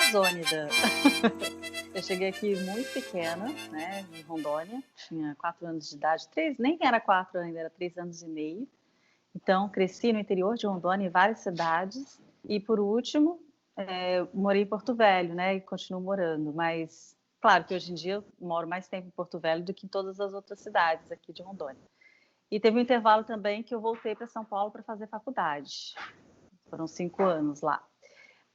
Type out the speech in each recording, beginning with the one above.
Amazônida. Eu cheguei aqui muito pequena, né, em Rondônia, tinha 4 anos de idade, 3, nem era 4 ainda, era 3 anos e meio. Então, cresci no interior de Rondônia, em várias cidades, e por último, morei em Porto Velho, né, e continuo morando, mas claro que hoje em dia eu moro mais tempo em Porto Velho do que em todas as outras cidades aqui de Rondônia. E teve um intervalo também que eu voltei para São Paulo para fazer faculdade. Foram 5 anos lá.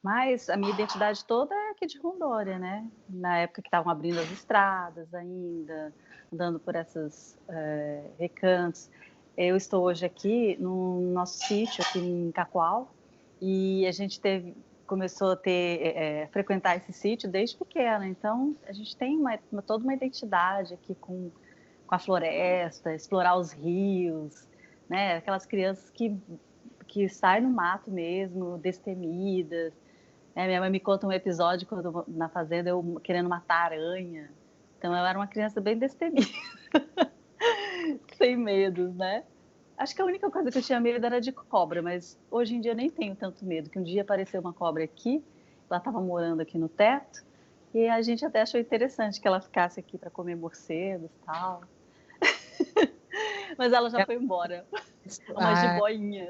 Mas a minha identidade toda é aqui de Rondônia, né? Na época que estavam abrindo as estradas ainda, andando por esses recantos. Eu estou hoje aqui no nosso sítio, aqui em Cacoal, e a gente começou a frequentar esse sítio desde pequena. Então, a gente tem toda uma identidade aqui com a floresta, explorar os rios, né? Aquelas crianças que saem no mato mesmo, destemidas. Minha mãe me conta um episódio quando na fazenda eu querendo matar aranha. Então eu era uma criança bem destemida, sem medos, né? Acho que a única coisa que eu tinha medo era de cobra, mas hoje em dia eu nem tenho tanto medo. Que um dia apareceu uma cobra aqui, ela estava morando aqui no teto, e a gente até achou interessante que ela ficasse aqui para comer morcegos e tal. Mas ela já foi embora. Uma jiboinha.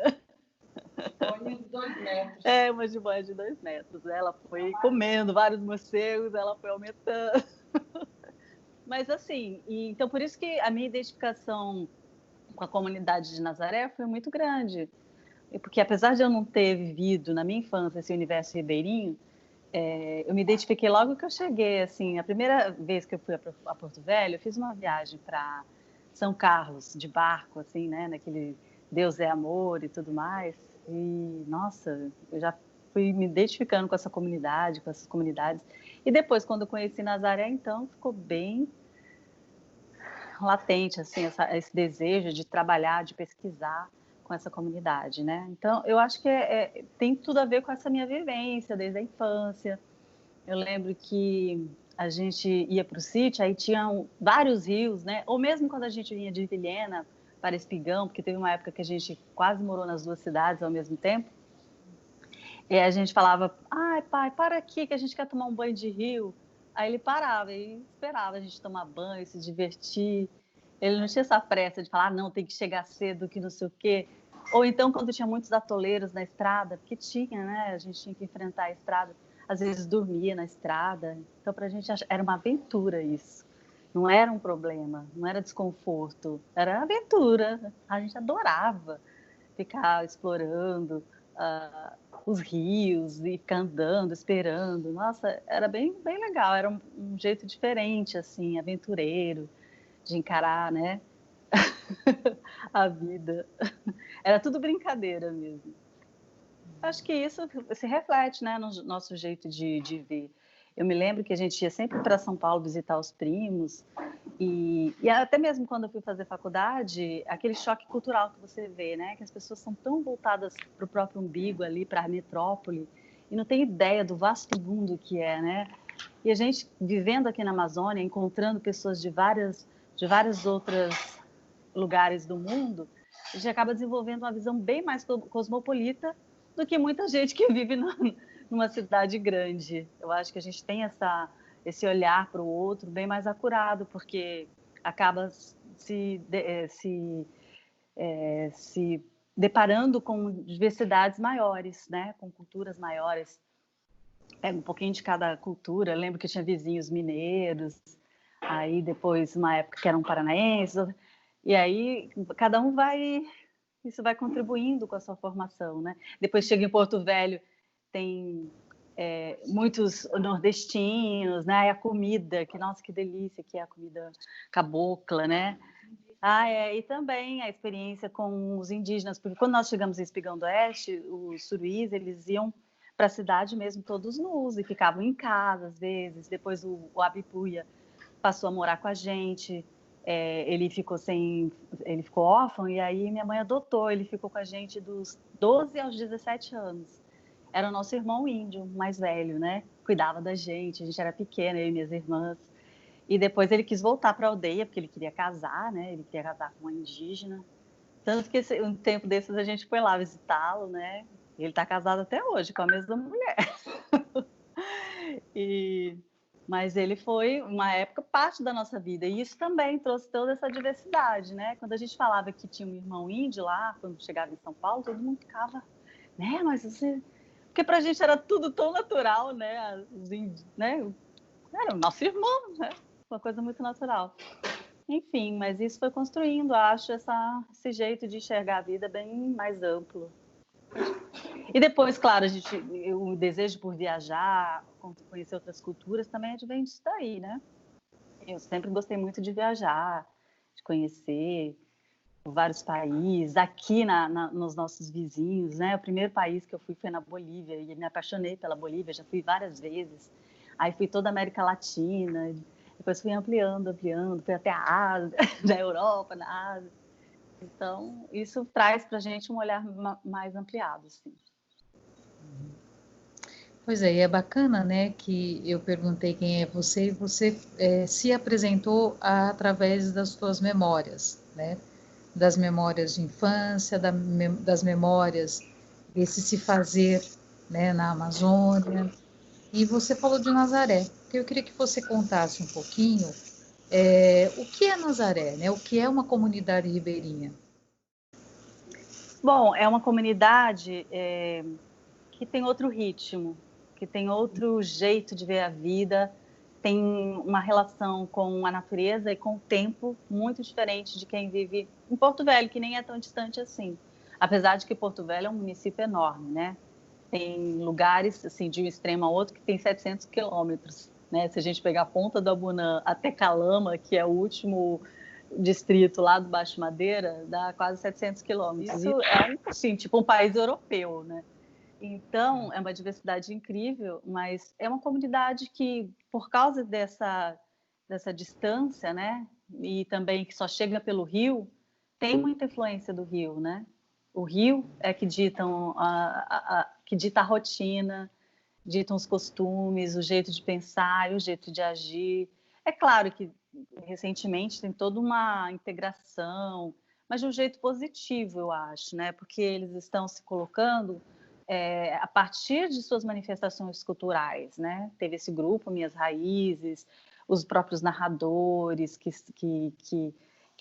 Jiboinha de 2 metros. Uma jiboia de 2 metros. Ela foi comendo vários morcegos, ela foi aumentando. Mas assim, então por isso que a minha identificação com a comunidade de Nazaré foi muito grande. Porque apesar de eu não ter vivido na minha infância esse universo ribeirinho, eu me identifiquei logo que eu cheguei. Assim, a primeira vez que eu fui a Porto Velho, eu fiz uma viagem para São Carlos de barco, assim, né, naquele Deus é amor e tudo mais. E nossa, eu já fui me identificando com essa comunidade, com essas comunidades. E depois, quando eu conheci Nazaré, então ficou bem latente assim esse desejo de trabalhar, de pesquisar com essa comunidade, né? Então, eu acho que tem tudo a ver com essa minha vivência desde a infância. Eu lembro que a gente ia para o sítio, aí tinham vários rios, né? Ou mesmo quando a gente vinha de Vilhena para Espigão, porque teve uma época que a gente quase morou nas duas cidades ao mesmo tempo, e a gente falava, ai pai, para aqui que a gente quer tomar um banho de rio. Aí ele parava e esperava a gente tomar banho, se divertir. Ele não tinha essa pressa de falar, não, tem que chegar cedo, que não sei o quê. Ou então, quando tinha muitos atoleiros na estrada, porque tinha, né? A gente tinha que enfrentar a estrada. Às vezes dormia na estrada. Então, para a gente era uma aventura isso. Não era um problema, não era desconforto, era aventura. A gente adorava ficar explorando os rios e ficar andando, esperando. Nossa, era bem, bem legal. Era um jeito diferente, assim, aventureiro, de encarar, né? A vida. Era tudo brincadeira mesmo. Acho que isso se reflete, né, no nosso jeito de ver. Eu me lembro que a gente ia sempre para São Paulo visitar os primos e até mesmo quando eu fui fazer faculdade, aquele choque cultural que você vê, né, que as pessoas são tão voltadas para o próprio umbigo ali, para a metrópole e não tem ideia do vasto mundo que é, né? E a gente vivendo aqui na Amazônia, encontrando pessoas de várias outras lugares do mundo, a gente acaba desenvolvendo uma visão bem mais cosmopolita do que muita gente que vive numa cidade grande. Eu acho que a gente tem esse olhar para o outro bem mais acurado, porque acaba se deparando com diversidades maiores, né? Com culturas maiores. Pega um pouquinho de cada cultura. Eu lembro que eu tinha vizinhos mineiros, aí depois, uma época que eram paranaenses, e aí cada um isso vai contribuindo com a sua formação, né? Depois chega em Porto Velho, tem muitos nordestinos, né? A comida, que nossa, que delícia que é a comida cabocla, né? E também a experiência com os indígenas, porque quando nós chegamos em Espigão do Oeste, os suruís, eles iam para a cidade mesmo todos nus e ficavam em casa às vezes. Depois o Abipuia passou a morar com a gente. Ele ficou órfão e aí minha mãe adotou. Ele ficou com a gente dos 12 aos 17 anos. Era o nosso irmão índio mais velho, né? Cuidava da gente, a gente era pequena, eu e minhas irmãs. E depois ele quis voltar para a aldeia porque ele queria casar, né? Ele queria casar com uma indígena. Tanto que um tempo desses a gente foi lá visitá-lo, né? Ele está casado até hoje com a mesma mulher. Mas ele foi, uma época, parte da nossa vida. E isso também trouxe toda essa diversidade, né? Quando a gente falava que tinha um irmão índio lá, quando chegava em São Paulo, todo mundo ficava, né? Mas você... Porque pra gente era tudo tão natural, né? Os índios, né? Era o nosso irmão, né? Uma coisa muito natural. Enfim, mas isso foi construindo, acho, esse jeito de enxergar a vida bem mais amplo. E depois, claro, o desejo por viajar, conhecer outras culturas também advém disso daí, né? Eu sempre gostei muito de viajar, de conhecer vários países, aqui nos nossos vizinhos, né? O primeiro país que eu fui foi na Bolívia e me apaixonei pela Bolívia, já fui várias vezes. Aí fui toda a América Latina, depois fui ampliando, fui até a Ásia, da Europa, na Ásia. Então, isso traz para a gente um olhar mais ampliado, sim. Pois é, e é bacana, né, que eu perguntei quem é você e você se apresentou através das suas memórias, né, das memórias de infância, das memórias desse se fazer, né, na Amazônia, e você falou de Nazaré, que eu queria que você contasse um pouquinho o que é Nazaré, né, o que é uma comunidade ribeirinha. Bom, é uma comunidade que tem outro ritmo, que tem outro jeito de ver a vida, tem uma relação com a natureza e com o tempo muito diferente de quem vive em Porto Velho, que nem é tão distante assim. Apesar de que Porto Velho é um município enorme, né? Tem lugares, assim, de um extremo a outro que tem 700 quilômetros, né? Se a gente pegar a Ponta do Abunã até Calama, que é o último distrito lá do Baixo Madeira, dá quase 700 quilômetros. Isso é, assim, tipo um país europeu, né? Então, é uma diversidade incrível, mas é uma comunidade que, por causa dessa distância, né, e também que só chega pelo rio, tem muita influência do rio, né? O rio é que que dita a rotina, ditam os costumes, o jeito de pensar e o jeito de agir. É claro que recentemente tem toda uma integração, mas de um jeito positivo, eu acho, né? Porque eles estão se colocando a partir de suas manifestações culturais, né? Teve esse grupo, Minhas Raízes, os próprios narradores que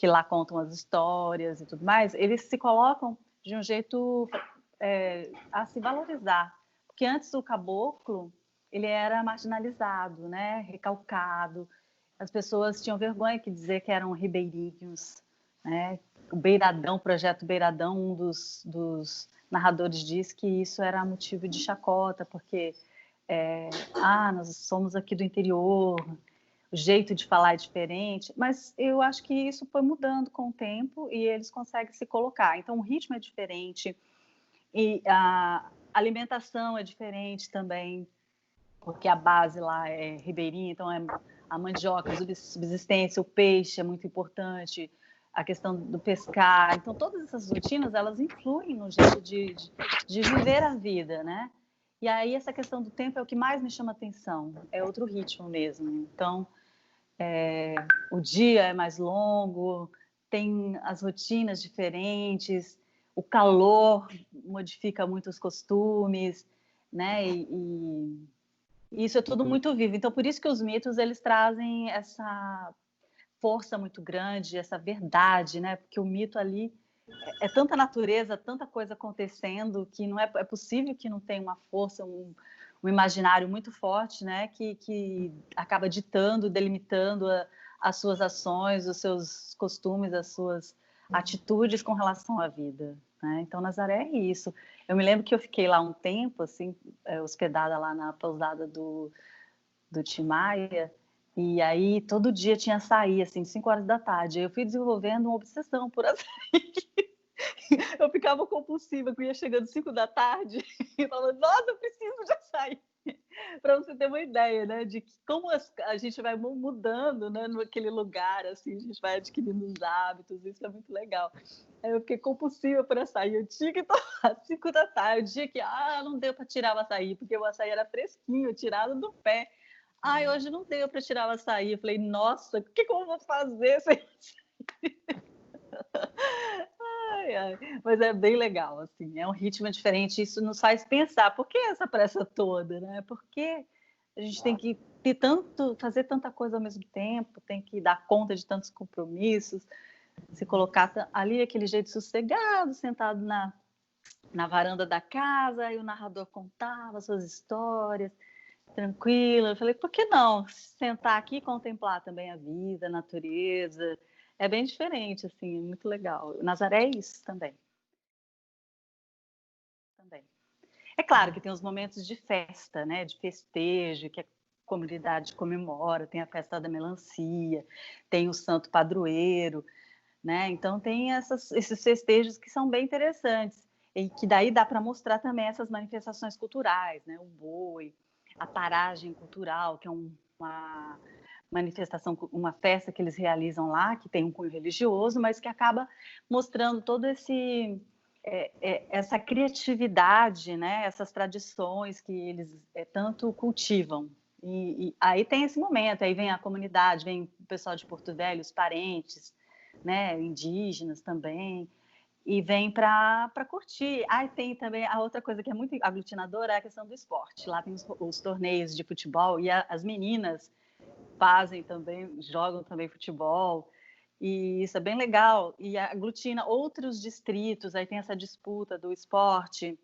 lá contam as histórias e tudo mais, eles se colocam de um jeito a se valorizar. Porque antes o caboclo, ele era marginalizado, né? Recalcado. As pessoas tinham vergonha de dizer que eram ribeirinhos, né? O Beiradão, o projeto Beiradão, um dos narradores diz que isso era motivo de chacota, porque nós somos aqui do interior, o jeito de falar é diferente, mas eu acho que isso foi mudando com o tempo e eles conseguem se colocar. Então, o ritmo é diferente e a alimentação é diferente também, porque a base lá é ribeirinha, então a mandioca, a subsistência, o peixe é muito importante, a questão do pescar. Então, todas essas rotinas, elas influem no jeito de viver a vida, né? E aí, essa questão do tempo é o que mais me chama atenção, é outro ritmo mesmo. Então, o dia é mais longo, tem as rotinas diferentes, o calor modifica muito os costumes, né? E isso é tudo muito vivo. Então, por isso que os mitos, eles trazem essa força muito grande, essa verdade, né? Porque o mito ali é tanta natureza, tanta coisa acontecendo, que não é possível que não tenha uma força, um imaginário muito forte, né? Que acaba ditando, delimitando as suas ações, os seus costumes, as suas atitudes com relação à vida, né? Então, Nazaré é isso. Eu me lembro que eu fiquei lá um tempo, assim, hospedada lá na pousada do Tim Maia, e aí todo dia tinha açaí, assim, 5 horas da tarde. Eu fui desenvolvendo uma obsessão por açaí. Eu ficava compulsiva, que ia chegando 5 da tarde e falando, nossa, eu preciso de açaí. Para você ter uma ideia, né, de como a gente vai mudando, né, naquele lugar, assim, a gente vai adquirindo os hábitos, isso é muito legal. Aí eu fiquei compulsiva por açaí, eu tinha que tomar 5 da tarde, o dia que, não deu para tirar o açaí, porque o açaí era fresquinho, tirado do pé. Hoje não deu para tirar o açaí. Eu falei, nossa, o que eu vou fazer sem açaí? Mas é bem legal, assim, é um ritmo diferente, isso nos faz pensar, por que essa pressa toda, né? Por que a gente tem que fazer tanta coisa ao mesmo tempo, tem que dar conta de tantos compromissos, se colocar ali aquele jeito sossegado, sentado na varanda da casa, e o narrador contava suas histórias, tranquilo. Eu falei, por que não sentar aqui e contemplar também a vida, a natureza? É bem diferente, assim, é muito legal. Nazaré é isso também. É claro que tem os momentos de festa, né, de festejo, que a comunidade comemora, tem a festa da melancia, tem o santo padroeiro, né? Então tem esses festejos que são bem interessantes e que daí dá para mostrar também essas manifestações culturais, né? O boi, a paragem cultural, que é uma manifestação, uma festa que eles realizam lá, que tem um cunho religioso, mas que acaba mostrando todo essa criatividade, né? Essas tradições que eles tanto cultivam. E aí tem esse momento, aí vem a comunidade, vem o pessoal de Porto Velho, os parentes, né, indígenas também, e vem para curtir. Aí tem também a outra coisa que é muito aglutinadora, é a questão do esporte. Lá tem os torneios de futebol e as meninas fazem também, jogam também futebol, e isso é bem legal, e aglutina outros distritos, aí tem essa disputa do esporte,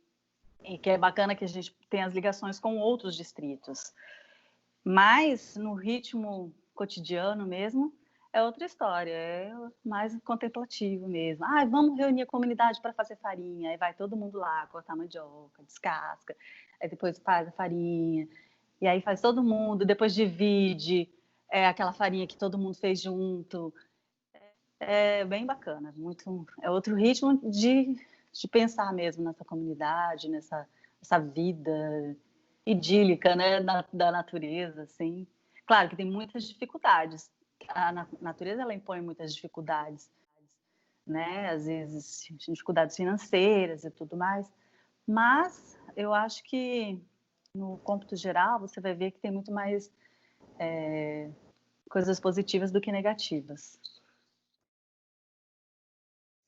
e que é bacana que a gente tem as ligações com outros distritos. Mas no ritmo cotidiano mesmo, é outra história, é mais contemplativo mesmo. Ah, vamos reunir a comunidade para fazer farinha, aí vai todo mundo lá cortar mandioca, descasca, aí depois faz a farinha, e aí faz todo mundo, depois divide aquela farinha que todo mundo fez junto. É bem bacana, é outro ritmo de pensar mesmo nessa comunidade, nessa vida idílica, né, da natureza, assim. Claro que tem muitas dificuldades. A natureza ela impõe muitas dificuldades, né? Às vezes dificuldades financeiras e tudo mais. Mas eu acho que no cômputo geral você vai ver que tem muito mais coisas positivas do que negativas.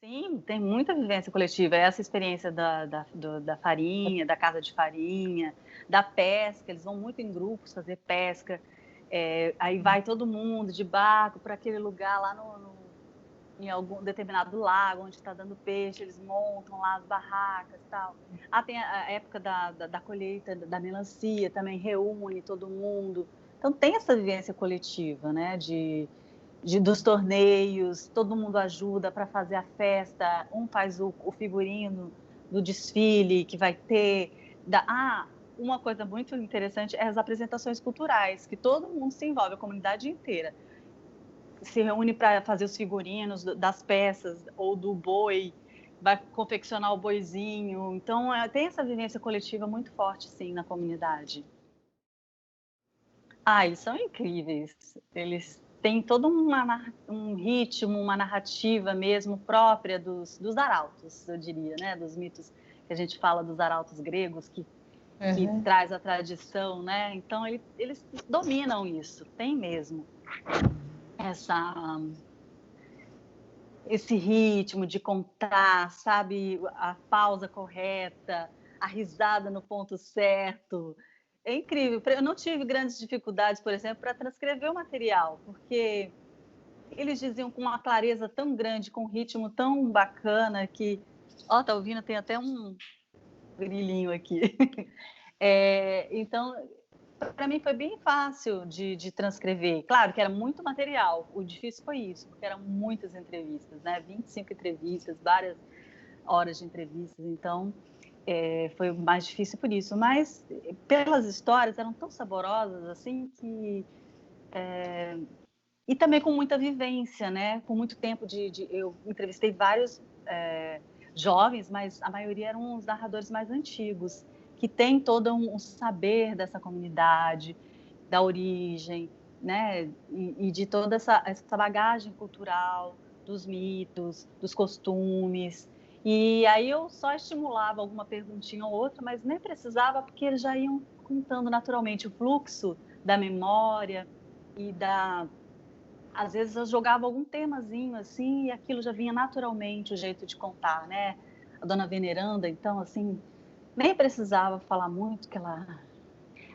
Sim, tem muita vivência coletiva. Essa experiência da farinha, da casa de farinha, da pesca. Eles vão muito em grupos fazer pesca. Aí vai todo mundo de barco para aquele lugar lá em algum determinado lago onde está dando peixe. Eles montam lá as barracas e tal. Tem a época da colheita da melancia, também reúne todo mundo. Então tem essa vivência coletiva, né? Dos torneios, todo mundo ajuda para fazer a festa, um faz o figurino do desfile que vai ter. Uma coisa muito interessante é as apresentações culturais, que todo mundo se envolve, a comunidade inteira se reúne para fazer os figurinos das peças ou do boi, vai confeccionar o boizinho. Então, tem essa vivência coletiva muito forte, sim, na comunidade. Eles são incríveis. Eles têm todo um ritmo, uma narrativa mesmo própria dos arautos, eu diria, né? Dos mitos que a gente fala dos arautos gregos, que traz a tradição, né? Então, eles dominam isso, tem mesmo esse ritmo de contar, sabe? A pausa correta, a risada no ponto certo. É incrível. Eu não tive grandes dificuldades, por exemplo, para transcrever o material, porque eles diziam com uma clareza tão grande, com um ritmo tão bacana que... tá ouvindo? Tem até um grilinho aqui. Então, para mim foi bem fácil de transcrever. Claro que era muito material. O difícil foi isso, porque eram muitas entrevistas, né? 25 entrevistas, várias horas de entrevistas. Então, foi mais difícil por isso, mas pelas histórias eram tão saborosas assim que e também com muita vivência, né? Com muito tempo eu entrevistei vários jovens, mas a maioria eram os narradores mais antigos que têm todo um saber dessa comunidade, da origem, né? E de toda essa bagagem cultural, dos mitos, dos costumes. E aí eu só estimulava alguma perguntinha ou outra, mas nem precisava, porque eles já iam contando naturalmente o fluxo da memória e às vezes eu jogava algum temazinho assim e aquilo já vinha naturalmente, o jeito de contar, né? A dona Veneranda, então, assim, nem precisava falar muito, que ela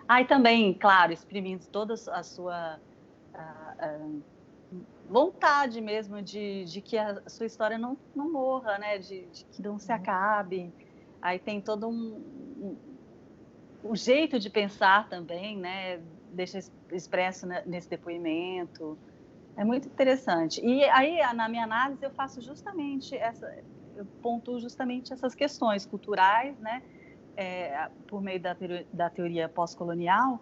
Ah, e também, claro, exprimindo toda a sua vontade mesmo de que a sua história não morra, né? De que não se acabe. Aí tem todo um jeito de pensar também, né? Deixa expresso nesse depoimento. É muito interessante. E aí, na minha análise, eu faço justamente eu pontuo justamente essas questões culturais, né? Por meio da teoria pós-colonial,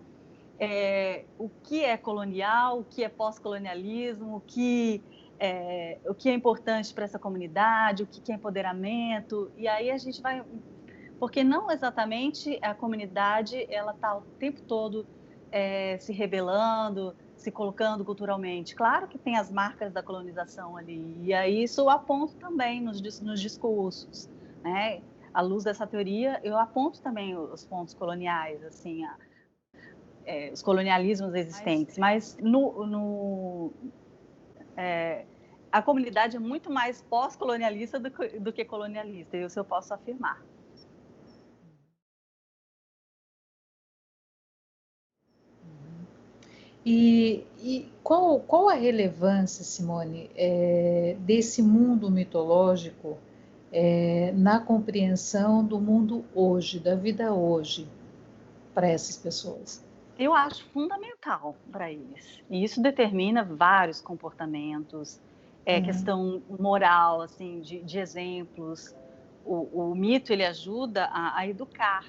o que é colonial, o que é pós-colonialismo, o que é importante para essa comunidade, o que é empoderamento, e aí a gente vai... Porque não exatamente a comunidade ela está o tempo todo se rebelando, se colocando culturalmente. Claro que tem as marcas da colonização ali, e aí isso eu aponto também nos discursos, né? À luz dessa teoria, eu aponto também os pontos coloniais, assim, os colonialismos existentes, mas a comunidade é muito mais pós-colonialista do que colonialista, isso eu posso afirmar. E qual a relevância, Simone, desse mundo mitológico na compreensão do mundo hoje, da vida hoje, para essas pessoas? Eu acho fundamental para eles. E isso determina vários comportamentos, questão moral, assim, de exemplos. O mito ele ajuda a educar,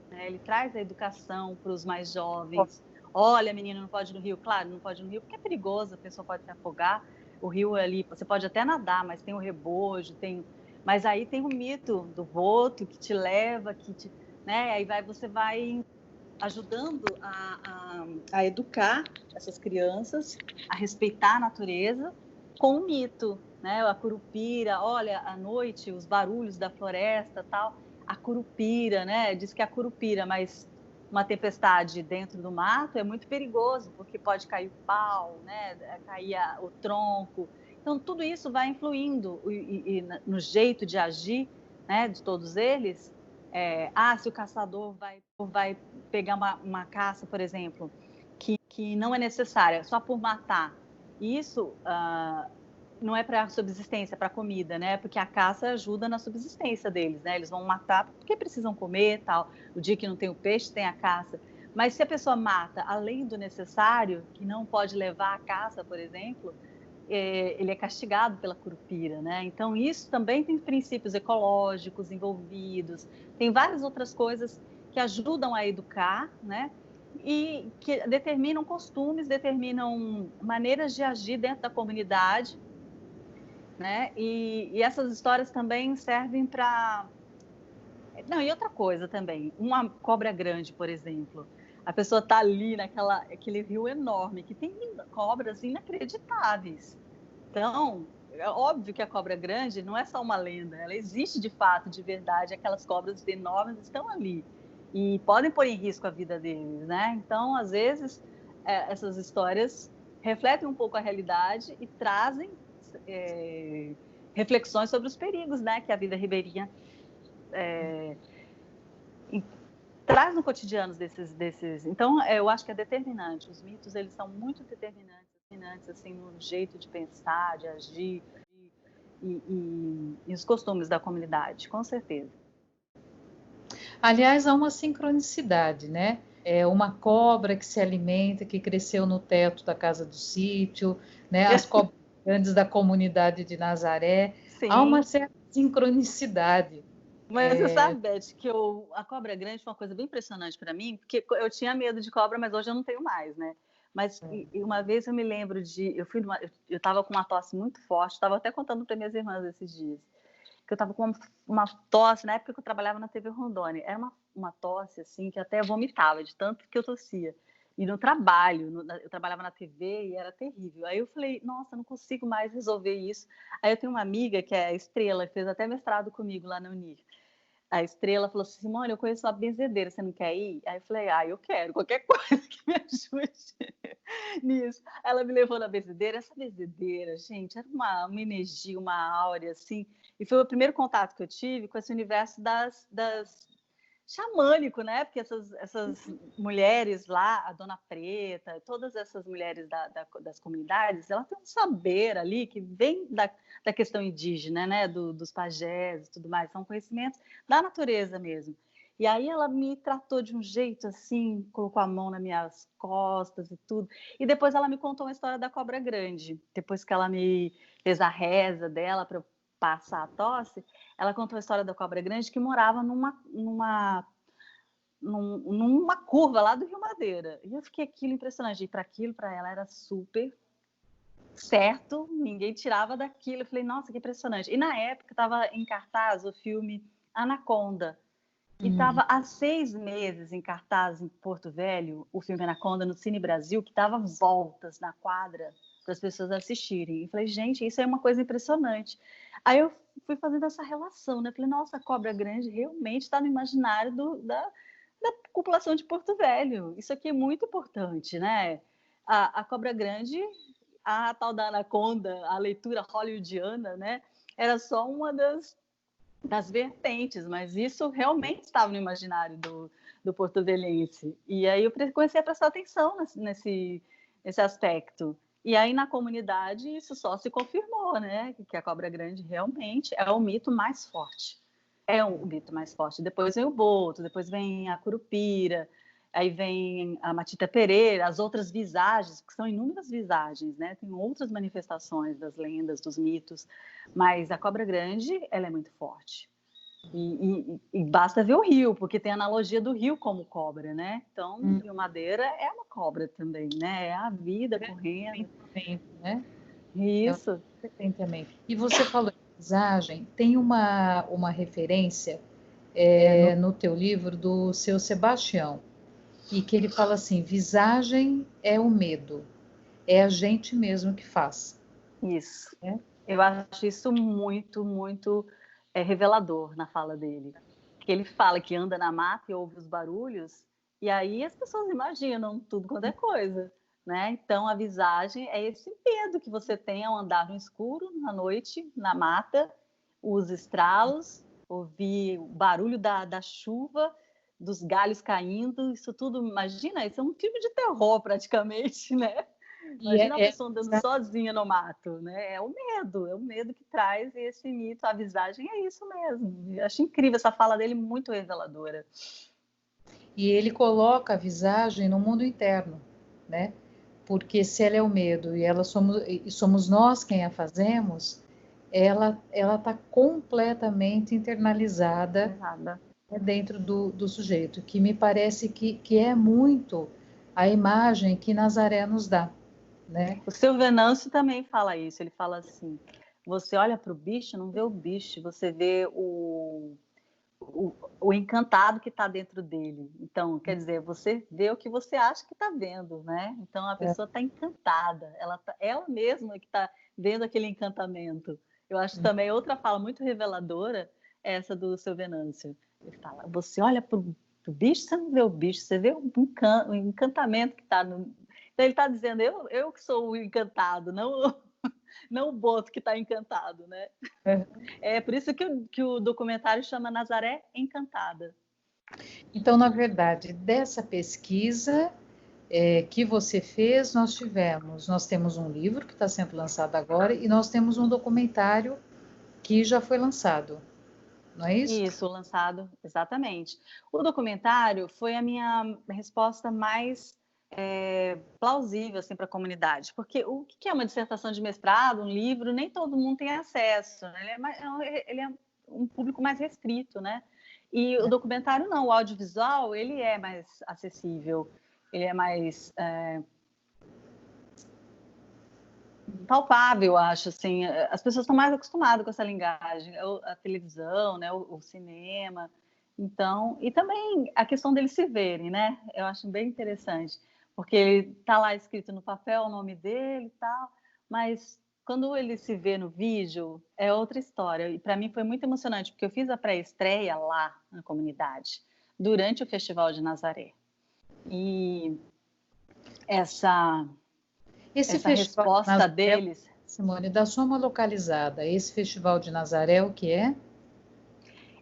né? Ele traz a educação para os mais jovens. Olha, menino, não pode ir no rio. Claro, não pode ir no rio porque é perigoso, a pessoa pode se afogar. O rio ali, você pode até nadar, mas tem o rebojo, mas aí tem o mito do boto que te leva, né? Aí você vai ajudando a educar essas crianças a respeitar a natureza com o mito, né? A curupira, olha, à noite os barulhos da floresta, tal, a curupira, né? Diz que a curupira, mas uma tempestade dentro do mato é muito perigoso porque pode cair o pau, né? Cair o tronco. Então tudo isso vai influindo no jeito de agir, né? De todos eles. Se o caçador vai pegar uma caça, por exemplo, que não é necessária, só por matar, isso não é para subsistência, é para comida, né? Porque a caça ajuda na subsistência deles, né? Eles vão matar porque precisam comer, tal. O dia que não tem o peixe, tem a caça. Mas se a pessoa mata além do necessário, que não pode levar a caça, por exemplo, ele é castigado pela curupira, né? Então isso também tem princípios ecológicos envolvidos, tem várias outras coisas que ajudam a educar, né? E que determinam costumes, determinam maneiras de agir dentro da comunidade, né? E essas histórias também servem para... Não, e outra coisa também, uma cobra grande, por exemplo, a pessoa está ali aquele rio enorme que tem cobras inacreditáveis. Então, é óbvio que a cobra grande não é só uma lenda, ela existe de fato, de verdade, aquelas cobras enormes estão ali e podem pôr em risco a vida deles, né? Então, às vezes, essas histórias refletem um pouco a realidade e trazem reflexões sobre os perigos, né, que a vida ribeirinha traz no cotidiano desses. Então, eu acho que é determinante. Os mitos, eles são muito determinantes assim, no jeito de pensar, de agir e os costumes da comunidade, com certeza. Aliás, há uma sincronicidade, né? É uma cobra que se alimenta, que cresceu no teto da casa do sítio, né? As cobras grandes da comunidade de Nazaré. Sim. Há uma certa sincronicidade. Mas você sabe, Beth, que a cobra grande foi uma coisa bem impressionante para mim, porque eu tinha medo de cobra, mas hoje eu não tenho mais, né? Mas uma vez eu me lembro eu estava com uma tosse muito forte, estava até contando para minhas irmãs esses dias, que eu estava com uma tosse, na época que eu trabalhava na TV Rondônia, era uma tosse assim, que até vomitava, de tanto que eu tossia. E no trabalho, eu trabalhava na TV e era terrível. Aí eu falei, nossa, não consigo mais resolver isso. Aí eu tenho uma amiga que é a Estrela, que fez até mestrado comigo lá na Unir. A Estrela falou assim, Simone, eu conheço uma benzedeira, você não quer ir? Aí eu falei, eu quero, qualquer coisa que me ajude nisso. Ela me levou na benzedeira, essa benzedeira, gente, era uma energia, uma áurea, assim, e foi o primeiro contato que eu tive com esse universo xamânico, né? Porque essas mulheres lá, a Dona Preta, todas essas mulheres das comunidades, ela tem um saber ali que vem da questão indígena, né? Dos pajés e tudo mais, são conhecimentos da natureza mesmo. E aí ela me tratou de um jeito assim, colocou a mão nas minhas costas e tudo. E depois ela me contou uma história da cobra grande. Depois que ela me fez a reza dela para eu passar a tosse, ela contou a história da cobra grande que morava numa curva lá do Rio Madeira. E eu fiquei aquilo impressionante. E para ela era super certo, ninguém tirava daquilo. Eu falei, nossa, que impressionante. E na época estava em cartaz o filme Anaconda. E estava há 6 meses em cartaz em Porto Velho, o filme Anaconda, no Cine Brasil, que dava voltas na quadra para as pessoas assistirem. E falei, gente, isso é uma coisa impressionante. Aí eu fui fazendo essa relação, né? Falei, nossa, a cobra grande realmente está no imaginário da população de Porto Velho. Isso aqui é muito importante, né? A cobra grande, a tal da Anaconda, a leitura hollywoodiana, né? Era só uma das vertentes, mas isso realmente estava no imaginário do porto-velhense. E aí eu comecei a prestar atenção nesse aspecto. E aí na comunidade isso só se confirmou, né? Que a cobra grande realmente é o mito mais forte. É o mito mais forte. Depois vem o boto, depois vem a curupira, aí vem a matita pereira, as outras visagens, que são inúmeras visagens, né? Tem outras manifestações das lendas, dos mitos, mas a cobra grande, ela é muito forte. E basta ver o rio, porque tem a analogia do rio como cobra, né? Então, o Rio Madeira é uma cobra também, né? É a vida correndo. Né? Isso. Também. E você falou em visagem, tem uma referência no teu livro do seu Sebastião, e que ele fala assim, visagem é o medo, é a gente mesmo que faz. Isso. Eu acho isso muito, muito revelador na fala dele. Que ele fala que anda na mata e ouve os barulhos, e aí as pessoas imaginam tudo quanto é coisa, né? Então a visagem é esse medo que você tem ao andar no escuro, na noite, na mata, os estralos, ouvir o barulho da chuva, dos galhos caindo, isso tudo, imagina, isso é um filme de terror praticamente, né? Imagina uma pessoa andando sozinha no mato, né? É o medo que traz esse mito, a visagem é isso mesmo. Eu acho incrível essa fala dele, muito reveladora. E ele coloca a visagem no mundo interno, né? Porque se ela é o medo e somos nós quem a fazemos, ela está completamente internalizada dentro do sujeito, que me parece que é muito a imagem que Nazaré nos dá. Né? O seu Venâncio também fala isso, ele fala assim, você olha para o bicho, não vê o bicho, você vê o encantado que está dentro dele. Então, quer dizer, você vê o que você acha que está vendo, né? Então, a pessoa está encantada, ela mesma que está vendo aquele encantamento. Eu acho também outra fala muito reveladora, essa do seu Venâncio. Ele fala, você olha para o bicho, você não vê o bicho, você vê o encantamento que está no... Então, ele está dizendo, eu que sou o encantado, não o boto que está encantado, né? É por isso que o documentário chama Nazaré Encantada. Então, na verdade, dessa pesquisa que você fez, nós temos um livro que está sendo lançado agora e nós temos um documentário que já foi lançado, não é isso? Isso, lançado, exatamente. O documentário foi a minha resposta mais plausível assim, para a comunidade, porque o que é uma dissertação de mestrado, um livro, nem todo mundo tem acesso, né? Ele é um público mais restrito, né? E o documentário não, o audiovisual, ele é mais acessível, ele é mais palpável, acho, assim, as pessoas estão mais acostumadas com essa linguagem, a televisão, né, o cinema, então, e também a questão deles se verem, né, eu acho bem interessante, porque ele está lá escrito no papel o nome dele e tal, mas quando ele se vê no vídeo, é outra história, e para mim foi muito emocionante, porque eu fiz a pré-estreia lá na comunidade, durante o Festival de Nazaré, e essa resposta deles... Simone, dá só uma localizada. Esse Festival de Nazaré, o que é?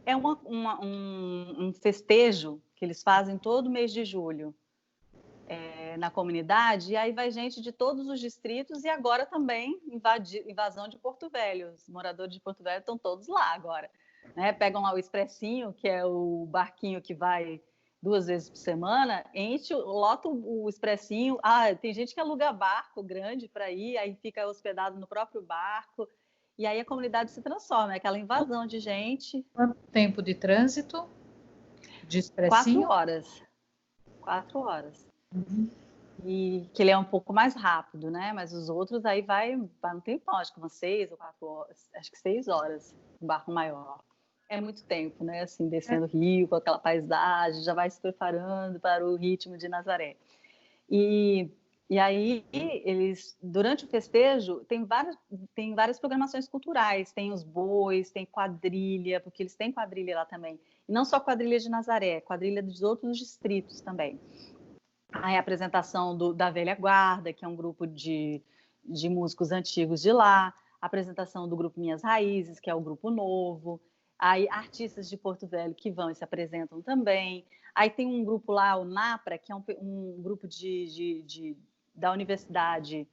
É um festejo que eles fazem todo mês de julho na comunidade, e aí vai gente de todos os distritos, e agora também invasão de Porto Velho. Os moradores de Porto Velho estão todos lá agora. Né? Pegam lá o Expressinho, que é o barquinho que vai 2 vezes por semana, lota o Expressinho. Tem gente que aluga barco grande para ir, aí fica hospedado no próprio barco, e aí a comunidade se transforma, é aquela invasão de gente. Quanto tempo de trânsito de 4 Expressinho? horas. 4 horas. Uhum. E que ele é um pouco mais rápido, né? Mas os outros aí vai um tempão, acho que umas 6 ou 4 horas, acho que 6 horas, um barco maior. É muito tempo, né? Assim, descendo o rio, com aquela paisagem, já vai se preparando para o ritmo de Nazaré. E aí, eles, durante o festejo, tem várias programações culturais, tem os bois, tem quadrilha, porque eles têm quadrilha lá também. E não só quadrilha de Nazaré, quadrilha dos outros distritos também. Aí a apresentação da Velha Guarda, que é um grupo de músicos antigos de lá, a apresentação do grupo Minhas Raízes, que é o grupo novo, aí artistas de Porto Velho que vão e se apresentam também. Aí tem um grupo lá, o NAPRA, que é um grupo da universidade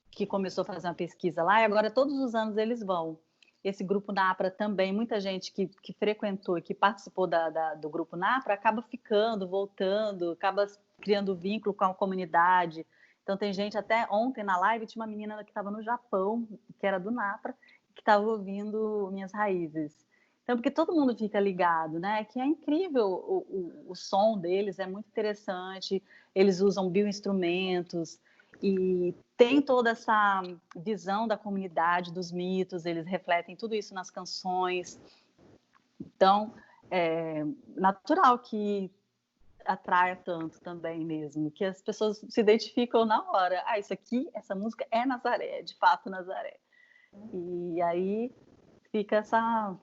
que começou a fazer uma pesquisa lá, e agora todos os anos eles vão. Esse grupo NAPRA também, muita gente que frequentou e que participou do grupo NAPRA acaba ficando, voltando, acaba criando vínculo com a comunidade. Então tem gente, até ontem na live, tinha uma menina que estava no Japão, que era do NAPRA, que estava ouvindo Minhas Raízes. Então, porque todo mundo fica ligado, né? Que é incrível o som deles, é muito interessante. Eles usam bioinstrumentos e tem toda essa visão da comunidade, dos mitos, eles refletem tudo isso nas canções. Então, é natural que atraia tanto também mesmo, que as pessoas se identificam na hora. Isso aqui, essa música é Nazaré, de fato Nazaré. E aí fica essa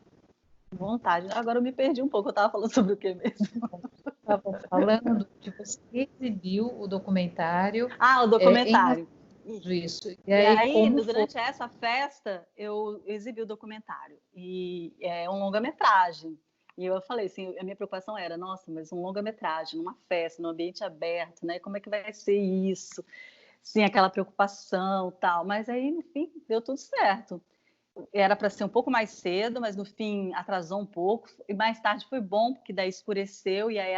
vontade. Agora eu me perdi um pouco, eu estava falando sobre o que mesmo? Estava falando que você exibiu o documentário. O documentário. Isso. E aí durante essa festa, eu exibi o documentário. E é um longa-metragem. E eu falei assim, a minha preocupação era, nossa, mas um longa-metragem, numa festa, num ambiente aberto, né? Como é que vai ser isso? Sim, aquela preocupação, tal. Mas aí, no fim, deu tudo certo. Era para ser um pouco mais cedo, mas no fim atrasou um pouco. E mais tarde foi bom, porque daí escureceu e aí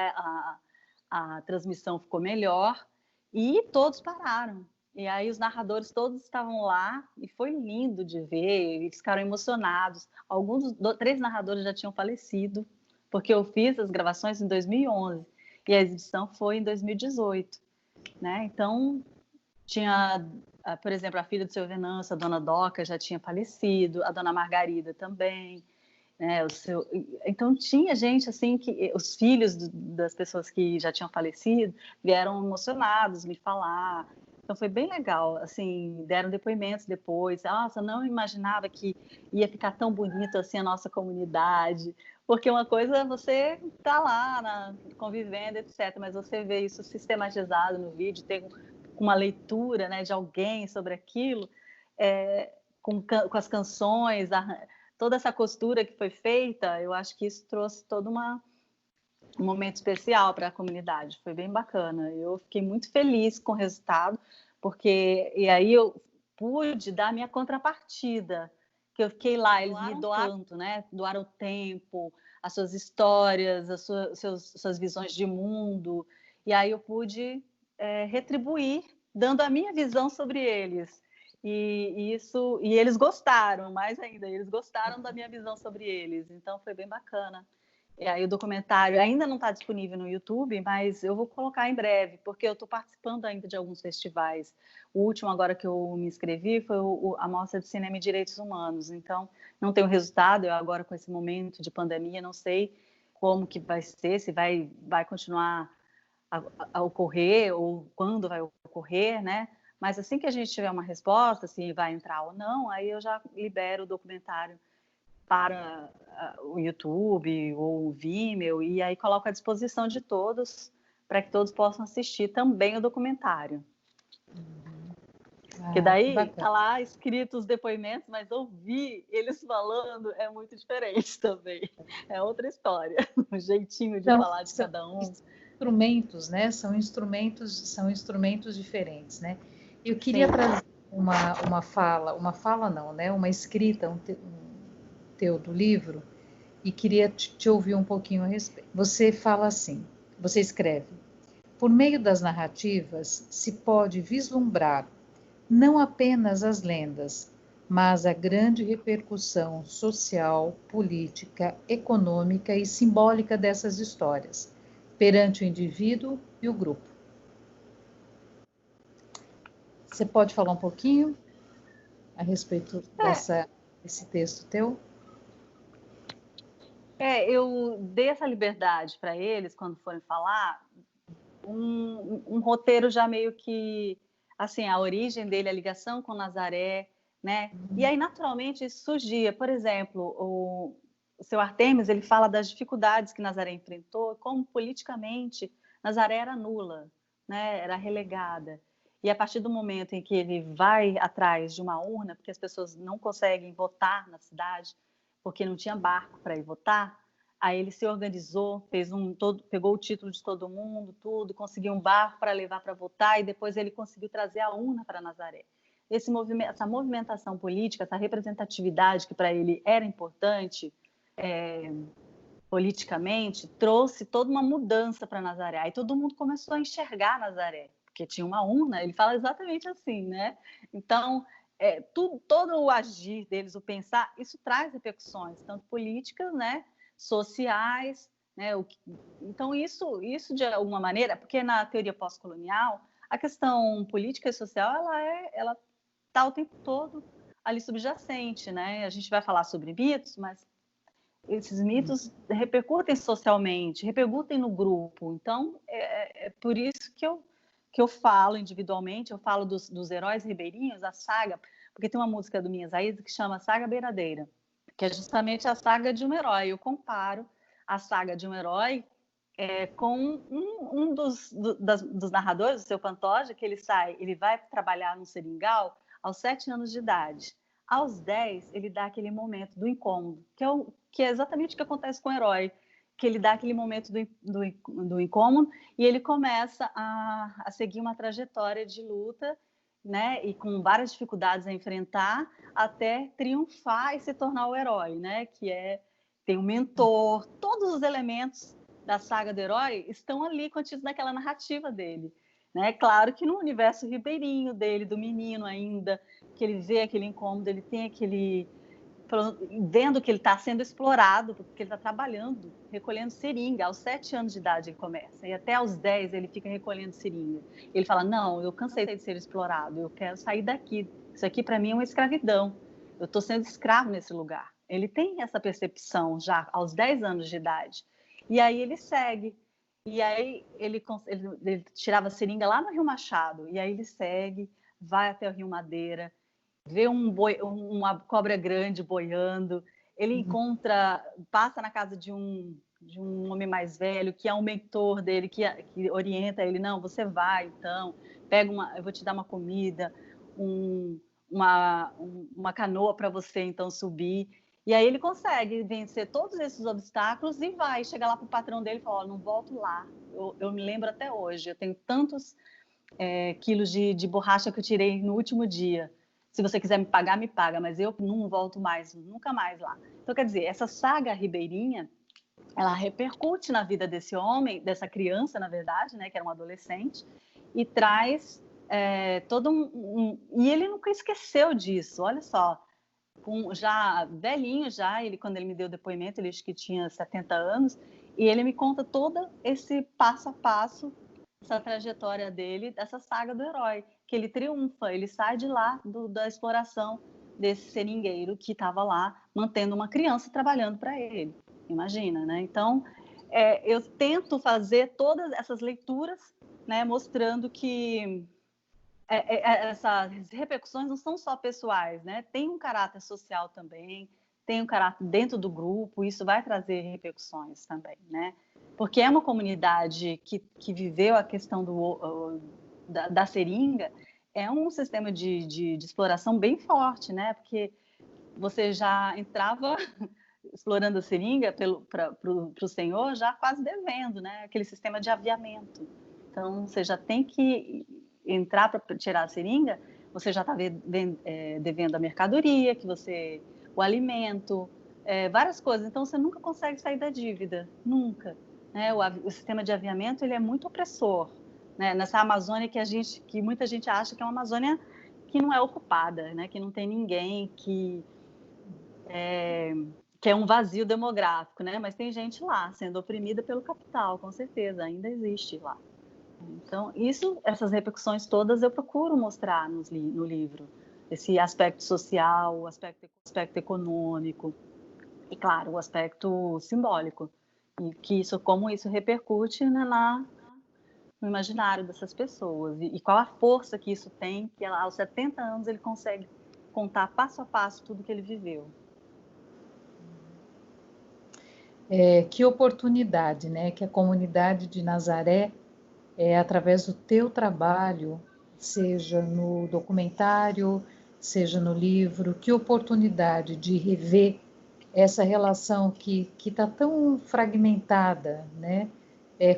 a transmissão ficou melhor. E todos pararam. E aí os narradores todos estavam lá e foi lindo de ver, eles ficaram emocionados. 3 narradores já tinham falecido, porque eu fiz as gravações em 2011 e a exibição foi em 2018, né? Então, tinha, por exemplo, a filha do seu Venâncio, a dona Doca, já tinha falecido, a dona Margarida também, né? Então tinha gente assim que os filhos das pessoas que já tinham falecido vieram emocionados me falar. Então foi bem legal, assim, deram depoimentos depois. Nossa, eu não imaginava que ia ficar tão bonito assim a nossa comunidade, porque uma coisa é você tá lá convivendo, etc, mas você vê isso sistematizado no vídeo, ter uma leitura, né, de alguém sobre aquilo, com as canções, toda essa costura que foi feita, eu acho que isso trouxe todo um momento especial para a comunidade. Foi bem bacana. Eu fiquei muito feliz com o resultado, e aí eu pude dar minha contrapartida, que eu fiquei lá, eles me doaram tanto, né? Doaram o tempo, as suas histórias, suas visões de mundo, e aí eu pude retribuir, dando a minha visão sobre eles. E eles gostaram, mais ainda, eles gostaram da minha visão sobre eles, então foi bem bacana. E aí o documentário ainda não está disponível no YouTube, mas eu vou colocar em breve, porque eu estou participando ainda de alguns festivais. O último agora que eu me inscrevi foi a Mostra de Cinema e Direitos Humanos, então não tenho resultado, eu agora com esse momento de pandemia não sei como que vai ser, se vai continuar a ocorrer ou quando vai ocorrer, né? Mas assim que a gente tiver uma resposta, se vai entrar ou não, aí eu já libero o documentário para o YouTube ou o Vimeo e aí coloco à disposição de todos para que todos possam assistir também o documentário. Porque Que daí bacana. tá lá escrito os depoimentos, mas ouvir eles falando é muito diferente também. É outra história, o jeitinho de Então, falar de são cada um. instrumentos, né? São instrumentos diferentes, né? Eu queria Sim. trazer uma fala não, né? Uma escrita, teu do livro, e queria te ouvir um pouquinho a respeito. Você fala assim, você escreve: por meio das narrativas se pode vislumbrar não apenas as lendas, mas a grande repercussão social, política, econômica e simbólica dessas histórias, perante o indivíduo e o grupo. Você pode falar um pouquinho a respeito desse texto teu? Eu dei essa liberdade para eles, quando forem falar, um roteiro já meio que, assim, a origem dele, a ligação com Nazaré, né? E aí, naturalmente, isso surgia. Por exemplo, o seu Artemis, ele fala das dificuldades que Nazaré enfrentou, como politicamente Nazaré era nula, né? Era relegada. E a partir do momento em que ele vai atrás de uma urna, porque as pessoas não conseguem votar na cidade, porque não tinha barco para ir votar, aí ele se organizou, pegou o título de todo mundo, tudo, conseguiu um barco para levar para votar e depois ele conseguiu trazer a urna para Nazaré. Essa movimentação política, essa representatividade que para ele era importante politicamente, trouxe toda uma mudança para Nazaré. Aí todo mundo começou a enxergar Nazaré, porque tinha uma urna, ele fala exatamente assim, né? Então, todo o agir deles, o pensar, isso traz repercussões, tanto políticas, né, sociais, né? Então, isso de alguma maneira, porque na teoria pós-colonial, a questão política e social, ela está o tempo todo ali subjacente, né? A gente vai falar sobre mitos, mas esses mitos repercutem socialmente, repercutem no grupo. Então, é por isso que eu falo individualmente, eu falo dos heróis ribeirinhos, a saga, porque tem uma música do Minhas Raízes que chama Saga Beiradeira, que é justamente a saga de um herói. Eu comparo a saga de um herói com um dos narradores, o seu Pantoja, que ele vai trabalhar no seringal aos 7 anos de idade. Aos 10, ele dá aquele momento do incômodo, que é exatamente o que acontece com o herói, que ele dá aquele momento do incômodo e ele começa a seguir uma trajetória de luta, né, e com várias dificuldades a enfrentar, até triunfar e se tornar o herói, né, tem um mentor, todos os elementos da saga do herói estão ali contidos naquela narrativa dele. Né? Claro que no universo ribeirinho dele, do menino ainda, que ele vê aquele incômodo, ele tem aquele... vendo que ele está sendo explorado, porque ele está trabalhando, recolhendo seringa. Aos 7 anos de idade ele começa, e até aos 10 ele fica recolhendo seringa. Ele fala, não, eu cansei de ser explorado, eu quero sair daqui. Isso aqui para mim é uma escravidão. Eu estou sendo escravo nesse lugar. Ele tem essa percepção já aos 10 anos de idade. E aí ele segue. E aí ele tirava a seringa lá no Rio Machado. E aí ele segue, vai até o Rio Madeira, vê uma cobra grande boiando. Ele passa na casa de um homem mais velho, que é um mentor dele, que orienta ele. Não, você vai, então, eu vou te dar uma comida, uma canoa para você, então, subir. E aí ele consegue vencer todos esses obstáculos e chega lá para o patrão dele e fala, não volto lá. Eu me lembro até hoje, eu tenho tantos quilos de borracha que eu tirei no último dia. Se você quiser me pagar, me paga, mas eu não volto mais, nunca mais lá. Então, quer dizer, essa saga ribeirinha, ela repercute na vida desse homem, dessa criança, na verdade, né, que era um adolescente, e traz E ele nunca esqueceu disso, olha só. Já velhinho, quando ele me deu o depoimento, ele acho que tinha 70 anos, e ele me conta todo esse passo a passo, essa trajetória dele, dessa saga do herói, que ele triunfa, ele sai de lá da exploração desse seringueiro que estava lá mantendo uma criança trabalhando para ele, imagina, né? Então, eu tento fazer todas essas leituras, né, mostrando que essas repercussões não são só pessoais, né? Tem um caráter social também, tem um caráter dentro do grupo, isso vai trazer repercussões também, né? Porque é uma comunidade que viveu a questão da seringa, é um sistema de exploração bem forte, né? Porque você já entrava explorando a seringa para o senhor já quase devendo, né? Aquele sistema de aviamento. Então, você já tem que entrar para tirar a seringa, você já está devendo a mercadoria, o alimento, várias coisas. Então, você nunca consegue sair da dívida, nunca. Né? O sistema de aviamento ele é muito opressor. Né? Nessa Amazônia que muita gente acha que é uma Amazônia que não é ocupada, né? Que não tem ninguém, que é um vazio demográfico, né? Mas tem gente lá sendo oprimida pelo capital, com certeza, ainda existe lá. Então, essas repercussões todas eu procuro mostrar no livro. Esse aspecto social, o aspecto econômico e, claro, o aspecto simbólico. E como isso repercute, né, no imaginário dessas pessoas. E qual a força que isso tem, que aos 70 anos ele consegue contar passo a passo tudo que ele viveu. Que oportunidade, né, que a comunidade de Nazaré, através do teu trabalho, seja no documentário, seja no livro, que oportunidade de rever essa relação que está tão fragmentada, né,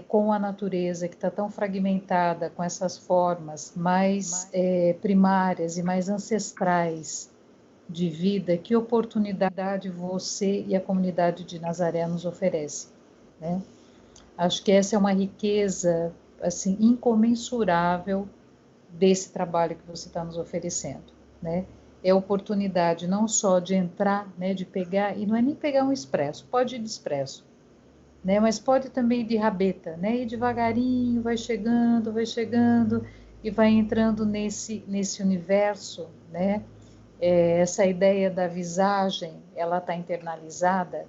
com a natureza, que está tão fragmentada com essas formas mais primárias e mais ancestrais de vida, que oportunidade você e a comunidade de Nazaré nos oferece, né? Acho que essa é uma riqueza assim incomensurável desse trabalho que você está nos oferecendo, né? É a oportunidade não só de entrar, né, de pegar, e não é nem pegar um expresso, pode ir de expresso, né, mas pode também ir de rabeta, né, e devagarinho vai chegando e vai entrando nesse universo, né? Essa ideia da visagem, ela está internalizada,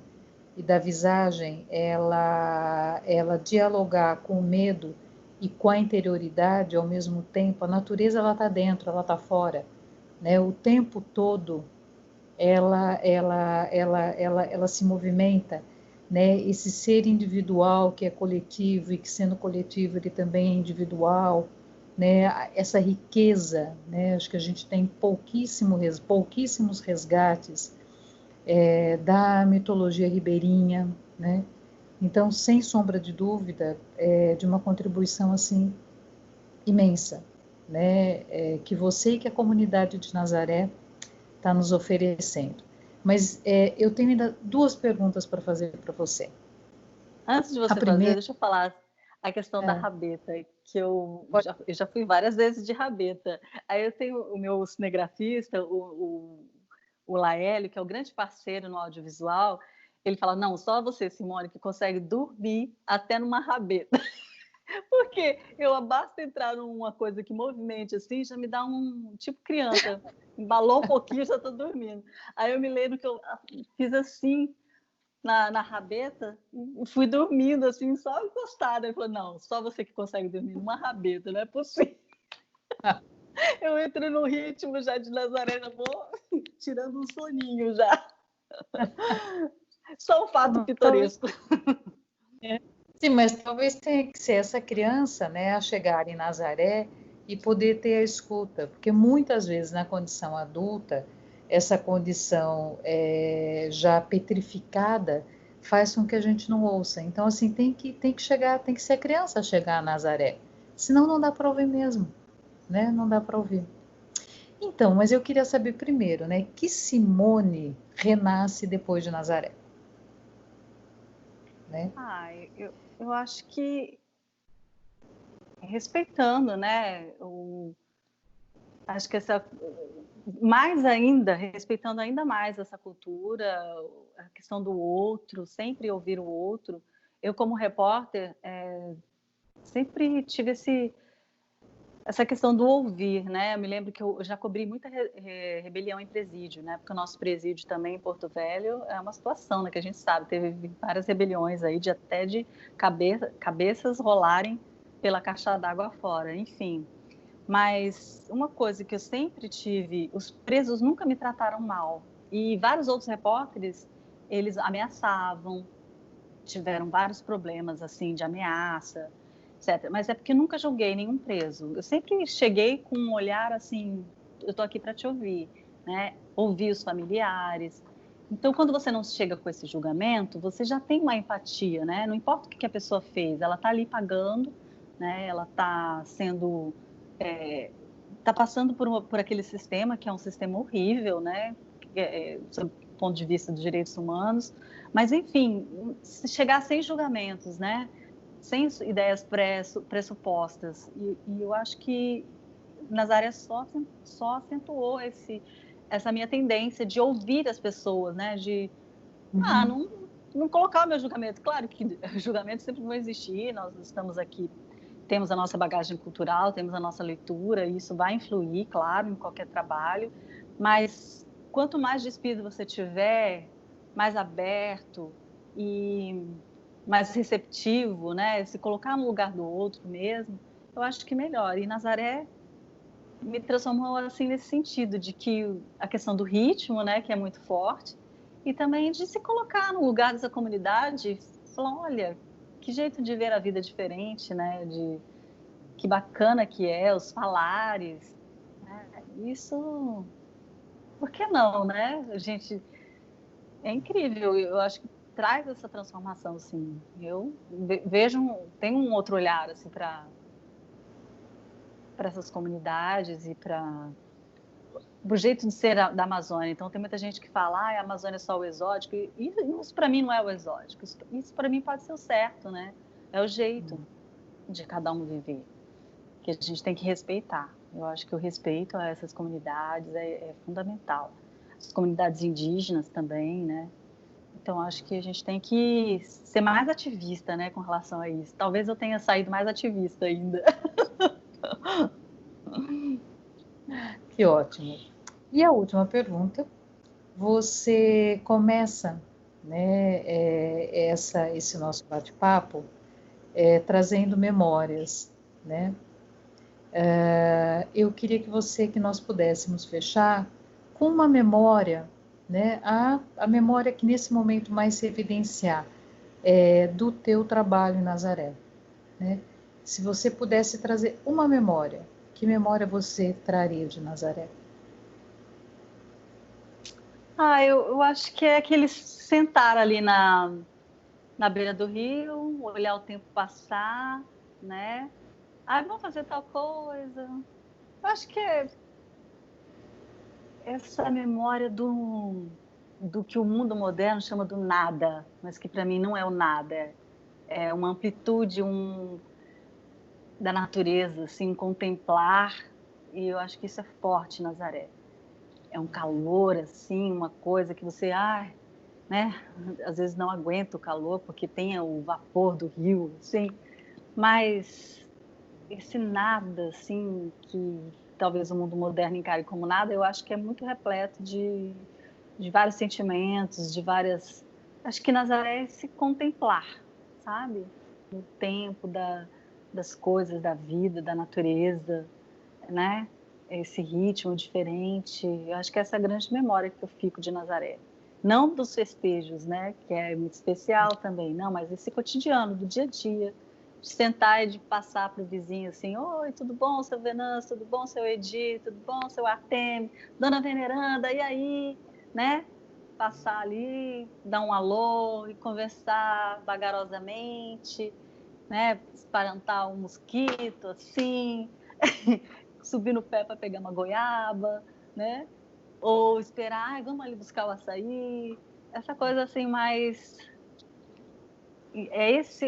e da visagem, ela dialogar com o medo e com a interioridade ao mesmo tempo. A natureza, ela está dentro, ela está fora, né? O tempo todo ela se movimenta, né? Esse ser individual que é coletivo e que sendo coletivo ele também é individual, né? Essa riqueza, né? Acho que a gente tem pouquíssimos resgates da mitologia ribeirinha, né? Então, sem sombra de dúvida, de uma contribuição assim imensa, né? Que você e que a comunidade de Nazaré está nos oferecendo. Mas eu tenho ainda duas perguntas para fazer para você. Antes de você fazer, deixa eu falar a questão da rabeta, que eu já fui várias vezes de rabeta. Aí eu tenho o meu cinegrafista, o Laélio, que é o grande parceiro no audiovisual, ele fala, não, só você, Simone, que consegue dormir até numa rabeta. Porque eu basta entrar numa coisa que movimente assim, já me dá tipo criança, embalou um pouquinho, já estou dormindo. Aí eu me lembro que eu fiz assim na rabeta e fui dormindo assim, só encostada. Ele falou, não, só você que consegue dormir numa rabeta, não é possível. Eu entro no ritmo já de Nazaré, já vou tirando um soninho já. Só um fato pitoresco. Sim, mas talvez tenha que ser essa criança, né, a chegar em Nazaré e poder ter a escuta, porque muitas vezes na condição adulta, essa condição já petrificada faz com que a gente não ouça. Então, assim, tem que chegar, tem que ser a criança a chegar a Nazaré, senão não dá para ouvir mesmo, né? Não dá para ouvir. Então, mas eu queria saber primeiro, né, que Simone renasce depois de Nazaré? Né? Eu acho que respeitando, né, acho que mais ainda, respeitando ainda mais essa cultura, a questão do outro, sempre ouvir o outro. Eu, como repórter, sempre tive essa questão do ouvir, né? Eu me lembro que eu já cobri muita rebelião em presídio, né? Porque o nosso presídio também em Porto Velho é uma situação, né? Que a gente sabe, teve várias rebeliões aí, até de cabeças rolarem pela caixa d'água fora, enfim. Mas uma coisa que eu sempre tive, os presos nunca me trataram mal. E vários outros repórteres, eles ameaçavam, tiveram vários problemas, assim, de ameaça. etc. Mas é porque nunca julguei nenhum preso. Eu sempre cheguei com um olhar assim, eu estou aqui para te ouvir, né? Ouvir os familiares. Então, quando você não chega com esse julgamento, você já tem uma empatia, né? Não importa o que a pessoa fez, ela está ali pagando, né? Ela está sendo... está passando por aquele sistema, que é um sistema horrível, né? Sob o ponto de vista dos direitos humanos. Mas, enfim, se chegar sem julgamentos, né? Sem ideias pressupostas. E eu acho que Nazaré só acentuou essa minha tendência de ouvir as pessoas, né? De não colocar o meu julgamento. Claro que julgamentos sempre vão existir, nós estamos aqui, temos a nossa bagagem cultural, temos a nossa leitura, e isso vai influir, claro, em qualquer trabalho, mas quanto mais despido você tiver, mais aberto e mais receptivo, né? Se colocar no lugar do outro mesmo, eu acho que melhor. E Nazaré me transformou assim nesse sentido de que a questão do ritmo, né, que é muito forte, e também de se colocar no lugar dessa comunidade, falar, olha, que jeito de ver a vida diferente, né, de que bacana que é os falares, né? Isso, por que não, né? A gente é incrível, eu acho que traz essa transformação, assim. Eu vejo, tem um outro olhar assim para essas comunidades e para o jeito de ser da Amazônia. Então, tem muita gente que fala, a Amazônia é só o exótico. E isso para mim não é o exótico. Isso para mim pode ser o certo, né? É o jeito de cada um viver, que a gente tem que respeitar. Eu acho que o respeito a essas comunidades é fundamental. As comunidades indígenas também, né? Então, acho que a gente tem que ser mais ativista, né, com relação a isso. Talvez eu tenha saído mais ativista ainda. Que ótimo. E a última pergunta, você começa, né, esse nosso bate-papo trazendo memórias, né? Eu queria que nós pudéssemos fechar com uma memória, né? A memória que nesse momento mais se evidenciar do teu trabalho em Nazaré, né? Se você pudesse trazer uma memória, que memória você traria de Nazaré? Eu acho que é aquele sentar ali na beira do rio, olhar o tempo passar, né? Vamos fazer tal coisa. Eu acho que é essa memória do que o mundo moderno chama do nada, mas que para mim não é o nada. É uma amplitude da natureza, assim, contemplar. E eu acho que isso é forte em Nazaré. É um calor, assim, uma coisa que você, né? Às vezes não aguenta o calor porque tem o vapor do rio, assim. Mas esse nada, assim, que talvez o mundo moderno encare como nada, eu acho que é muito repleto de vários sentimentos, de várias... Acho que Nazaré é se contemplar, sabe? No tempo das coisas, da vida, da natureza, né? Esse ritmo diferente. Eu acho que essa é a grande memória que eu fico de Nazaré. Não dos festejos, né? Que é muito especial também, não, mas esse cotidiano, do dia a dia, de sentar e de passar para o vizinho assim, oi, tudo bom, seu Venâncio, tudo bom, seu Edi, tudo bom, seu Artemio, dona Veneranda, e aí, né? Passar ali, dar um alô e conversar vagarosamente, né? Esparentar um mosquito, assim, subir no pé para pegar uma goiaba, né? Ou esperar, vamos ali buscar o açaí, essa coisa assim mais...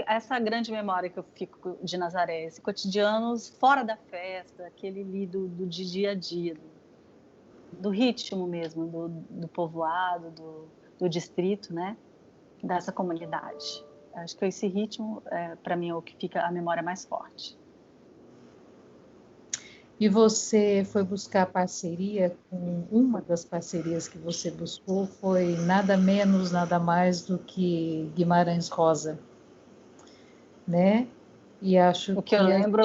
essa grande memória que eu fico de Nazaré, esse cotidiano fora da festa, aquele ali do dia a dia, do ritmo mesmo, do povoado, do distrito, né? Dessa comunidade. Acho que esse ritmo, para mim, é o que fica a memória mais forte. E você foi buscar parceria uma das parcerias que você buscou foi nada menos, nada mais do que Guimarães Rosa, né? E acho o que eu lembro.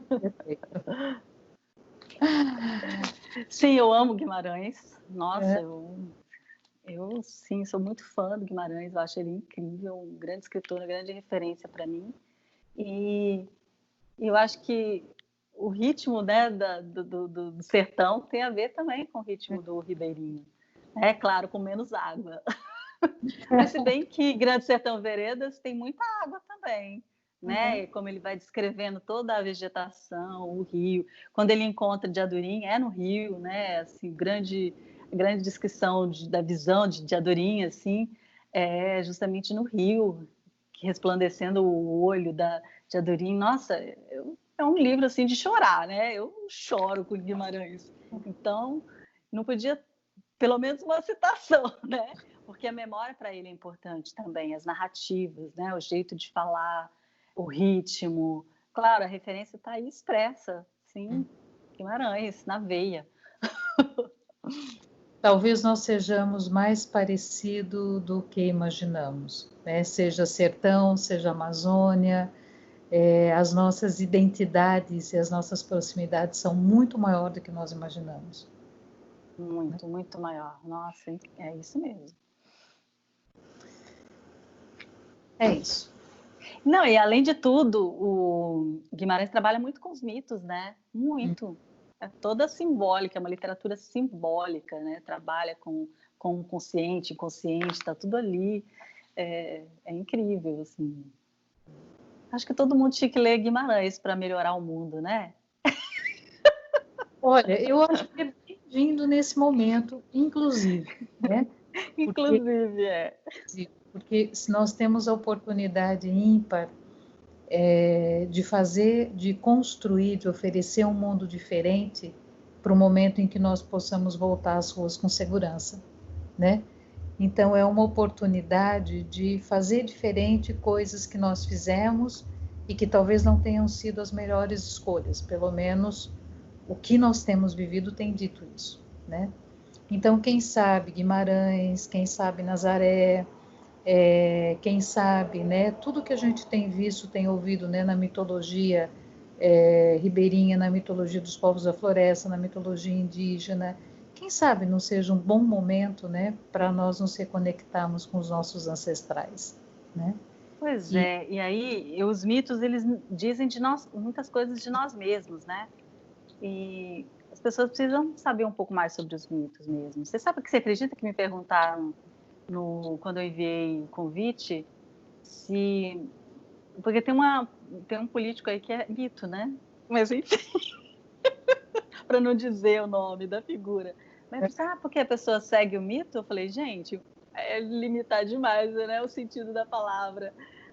Perfeito. Sim, eu amo Guimarães. Nossa, eu eu, sim, sou muito fã do Guimarães, eu acho ele incrível, um grande escritor, uma grande referência para mim. E eu acho que o ritmo, né, do sertão tem a ver também com o ritmo do Ribeirinho. É claro, com menos água. Mas se bem que Grande Sertão Veredas tem muita água também, né? E como ele vai descrevendo toda a vegetação, o rio. Quando ele encontra Diadorim, é no rio, né? Assim, grande descrição da visão de Diadorim, assim, é justamente no rio, resplandecendo o olho da Diadorim. Nossa, é um livro assim de chorar, né? Eu choro com Guimarães. Então, não podia, pelo menos uma citação, né? Porque a memória para ele é importante também, as narrativas, né? O jeito de falar, o ritmo. Claro, a referência está aí expressa, sim, Guimarães, na veia. Talvez nós sejamos mais parecidos do que imaginamos, né? Seja sertão, seja Amazônia, as nossas identidades e as nossas proximidades são muito maior do que nós imaginamos. Muito, muito maior. Nossa, é isso mesmo. É isso. Não, e além de tudo, o Guimarães trabalha muito com os mitos, né? Muito. É toda simbólica, é uma literatura simbólica, né? Trabalha com o consciente, inconsciente, está tudo ali. É incrível, assim. Acho que todo mundo tinha que ler Guimarães para melhorar o mundo, né? Olha, eu acho que é bem-vindo nesse momento, inclusive, né? Inclusive, Porque se nós temos a oportunidade ímpar de fazer, de construir, de oferecer um mundo diferente para o momento em que nós possamos voltar às ruas com segurança, né? Então é uma oportunidade de fazer diferente coisas que nós fizemos e que talvez não tenham sido as melhores escolhas, pelo menos o que nós temos vivido tem dito isso, né? Então, quem sabe Guimarães, quem sabe Nazaré, quem sabe, né, tudo que a gente tem visto, tem ouvido, né, na mitologia ribeirinha, na mitologia dos povos da floresta, na mitologia indígena, quem sabe não seja um bom momento, né, para nós nos reconectarmos com os nossos ancestrais, né? Pois é, e aí os mitos, eles dizem de nós muitas coisas de nós mesmos, né? E as pessoas precisam saber um pouco mais sobre os mitos mesmo. Você sabe que você acredita que me perguntaram quando eu enviei o convite se... Porque tem um político aí que é mito, né? Mas enfim, para não dizer o nome da figura. Mas porque a pessoa segue o mito? Eu falei, gente, é limitar demais, né, o sentido da palavra.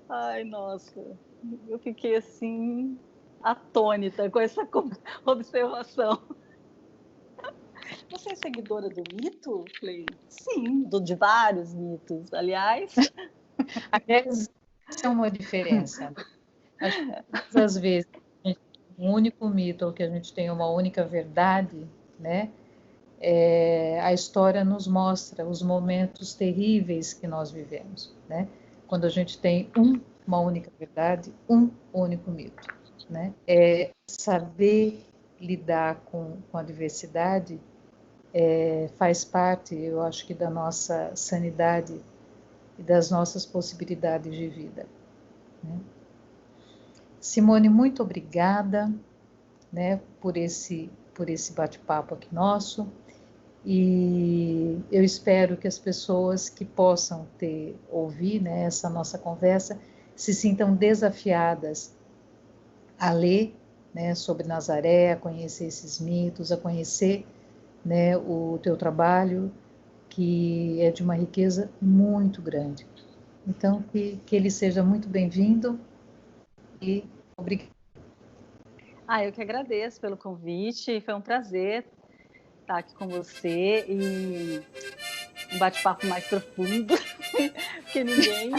Ai, nossa, eu fiquei assim, atônita com essa observação. Você é seguidora do mito? Eu falei, sim, de vários mitos. Aliás, essa é uma diferença. Às vezes, um único mito, ou que a gente tem uma única verdade, né? A história nos mostra os momentos terríveis que nós vivemos, né? Quando a gente tem uma única verdade, um único mito, né? Saber lidar com a diversidade faz parte, eu acho que da nossa sanidade e das nossas possibilidades de vida, né? Simone, muito obrigada, né, por esse bate-papo aqui nosso. E eu espero que as pessoas que possam ouvir, né, essa nossa conversa se sintam desafiadas a ler, né, sobre Nazaré, a conhecer esses mitos, a conhecer, né, o teu trabalho, que é de uma riqueza muito grande. Então, que ele seja muito bem-vindo e obrigada. eu que agradeço pelo convite, foi um prazer estar aqui com você e um bate-papo mais profundo, porque ninguém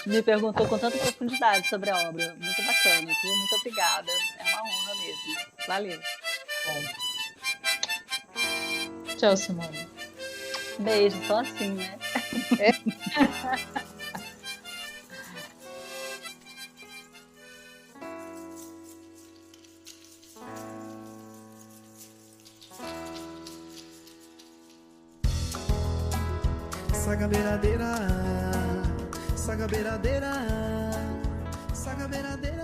me perguntou com tanta profundidade sobre a obra. Muito bacana, viu? Muito obrigada. É uma honra mesmo. Valeu. Tchau, Simone. Beijo, só assim, né? Saga beiradeira, saga beiradeira, saga beiradeira.